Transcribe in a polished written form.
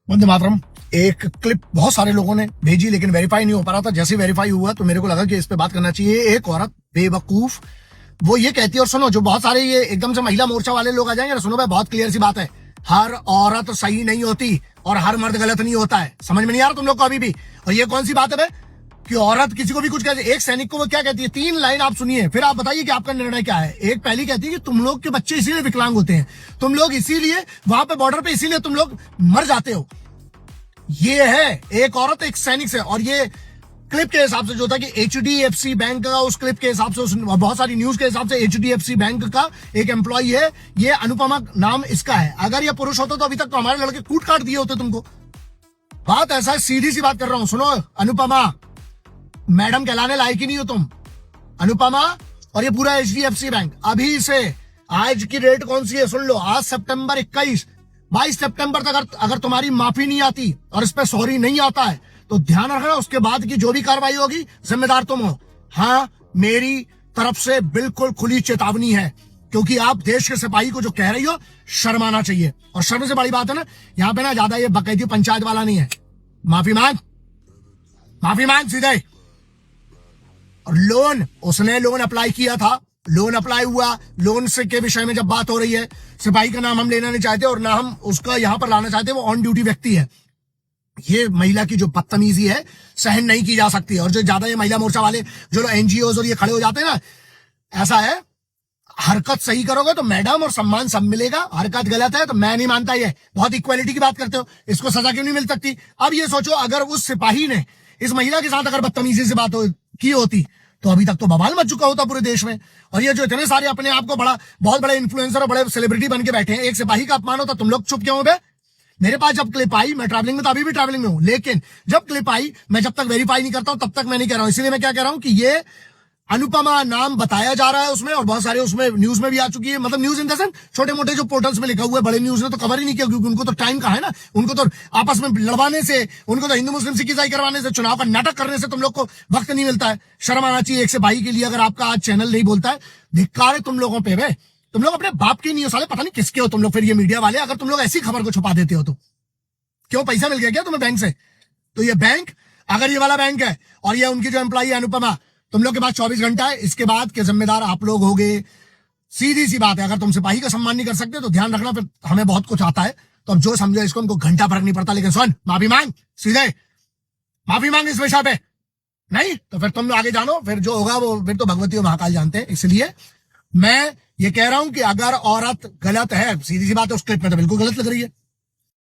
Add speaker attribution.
Speaker 1: वंदे मातरम। एक क्लिप बहुत सारे लोगों ने भेजी लेकिन वेरीफाई नहीं हो पा रहा था। जैसे वेरीफाई हुआ तो मेरे को लगा कि इस पे बात करना चाहिए। एक औरत बेवकूफ वो ये कहती है, और सुनो, जो बहुत सारे ये एकदम से महिला मोर्चा वाले लोग आ जाएंगे ना, सुनो भाई, बहुत क्लियर सी बात है, हर औरत सही नहीं होती और हर मर्द गलत नहीं होता है। समझ में नहीं आ रहा तुम लोग को अभी भी? और ये कौन सी बात है भाई कि औरत किसी को भी कुछ कहती है? एक सैनिक को वो क्या कहती है, 3 लाइन आप सुनिए, फिर आप बताइए कि आपका निर्णय क्या है। एक पहली कहती है कि तुम लोग के बच्चे इसीलिए विकलांग होते हैं, तुम लोग इसीलिए वहां पे बॉर्डर पे इसीलिए तुम लोग मर जाते हो। ये है एक औरत एक सैनिक से। और ये क्लिप के हिसाब से जो था कि HDFC बैंक का, उस क्लिप के हिसाब से, उस बहुत सारी न्यूज के हिसाब से HDFC बैंक का एक एम्प्लॉय है, ये अनुपमा नाम इसका है। अगर ये पुरुष होता तो अभी तक तो हमारे लड़के कूट काट दिए होते तुमको। बात ऐसा है, सीधी सी बात कर रहा हूं, सुनो अनुपमा, मैडम कहलाने लायक ही नहीं हो तुम, अनुपमा। और ये पूरा HDFC बैंक अभी से, आज की डेट कौन सी है सुन लो, आज सितंबर 21, 22 सितंबर तक अगर तुम्हारी माफी नहीं आती और इस पे सॉरी नहीं आता है तो ध्यान रखना, उसके बाद की जो भी कार्रवाई होगी जिम्मेदार तुम हो। हाँ, मेरी तरफ से बिल्कुल खुली चेतावनी है, क्योंकि आप देश के सिपाही को जो कह रही हो, शर्माना चाहिए। और शर्म से बड़ी बात है ना, यहाँ पे ना ज्यादा ये बकैती पंचायत वाला नहीं है। माफी मांग सीधे। और लोन, उसने लोन अप्लाई किया था, लोन अप्लाई हुआ, लोन से के विषय में जब बात हो रही है, सिपाही का नाम हम लेना नहीं चाहते और ना हम उसका यहां पर लाना चाहते, वो ऑन ड्यूटी व्यक्ति है। ये महिला की जो बदतमीजी है सहन नहीं की जा सकती। और जो ज्यादा ये महिला मोर्चा वाले जो लोग NGOs और ये खड़े हो जाते हैं ना, ऐसा है, हरकत सही करोगे तो मैडम और सम्मान सब मिलेगा, हरकत गलत है तो मैं नहीं मानता। ये बहुत इक्वालिटी की बात करते हो, इसको सजा क्यों नहीं मिल सकती? अब ये सोचो, अगर उस सिपाही ने इस महिला के साथ अगर बदतमीजी से बात की होती तो अभी तक तो बवाल मच चुका होता पूरे देश में। और ये जो इतने सारे अपने आप को बहुत बड़े इन्फ्लुएंसर और बड़े सेलिब्रिटी बन के बैठे हैं, एक सिपाही का अपमान होता, तुम लोग चुप क्यों हो बे? मेरे पास जब क्लिप आई, मैं ट्रैवलिंग में तो अभी भी ट्रैवलिंग में हूं, लेकिन जब क्लिप आई, मैं जब तक वेरीफाई नहीं करता हूं तब तक मैं नहीं कह रहा हूं। इसीलिए मैं क्या कह रहा हूं कि ये अनुपमा नाम बताया जा रहा है उसमें, और बहुत सारे उसमें न्यूज में भी आ चुकी है। मतलब न्यूज इन द सेंस छोटे मोटे जो पोर्टल्स में लिखा हुआ है, बड़े न्यूज ने तो कवर ही नहीं किया, क्योंकि उनको तो टाइम कहाँ है ना, उनको तो आपस में लड़वाने से, उनको तो हिंदू मुस्लिम सिख ईसाई करवाने से, चुनाव का नाटक करने से तुम लोग को वक्त नहीं मिलता है। शर्म आना चाहिए एक सिपाही के लिए अगर आपका आज चैनल नहीं बोलता है। धिक्कार है तुम लोगों पे वे, तुम लोग अपने बाप के नहीं हो साले, पता नहीं किसके हो तुम लोग। फिर ये मीडिया वाले, अगर तुम लोग ऐसी खबर को छुपा देते हो तो क्यों? पैसा मिल गया क्या तुम्हें बैंक से? तो ये बैंक, अगर ये वाला बैंक है और ये उनकी जो एम्प्लॉई है अनुपमा, तुम लोग के पास 24 घंटा है, इसके बाद के जिम्मेदार आप लोग होगे। सीधी सी बात है, अगर तुम सिपाही का सम्मान नहीं कर सकते तो ध्यान रखना, फिर हमें बहुत कुछ आता है, तो अब जो समझो इसको, हमको घंटा फर्क नहीं पड़ता। लेकिन सुन, माफी मांग सीधे, माफी मांग इस विषय पे। नहीं तो फिर तुम आगे जानो, फिर जो होगा वो फिर तो भगवती और महाकाल जानते हैं। इसलिए मैं ये कह रहा हूं कि अगर औरत गलत है, सीधी सी बात है, उस क्लिप में तो बिल्कुल गलत लग रही है।